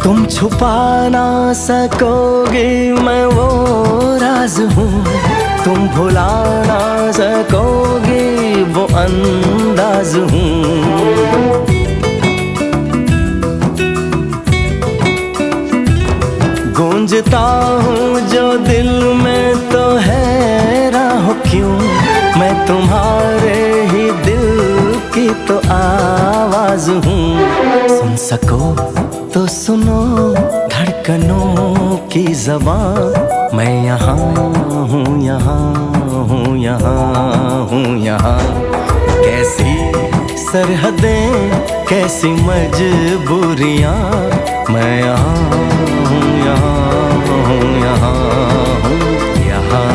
तुम छुपा ना सकोगे मैं वो राज हूँ, तुम भुला ना सकोगे वो अंदाज हूँ। गूंजता हूँ जो दिल में तो हैरान हो क्यों, मैं तुम्हारे ही दिल की तो आवाज हूँ। सुन सको तो सुनो धड़कनों की ज़बान, मैं यहाँ हूँ, यहाँ हूँ, यहाँ हूँ, यहाँ। कैसी सरहदें कैसी मजबूरियाँ, मैं यहाँ हूँ, यहाँ हूँ, यहाँ हूँ, यहाँ।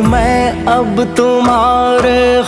मैं अब तुम्हारे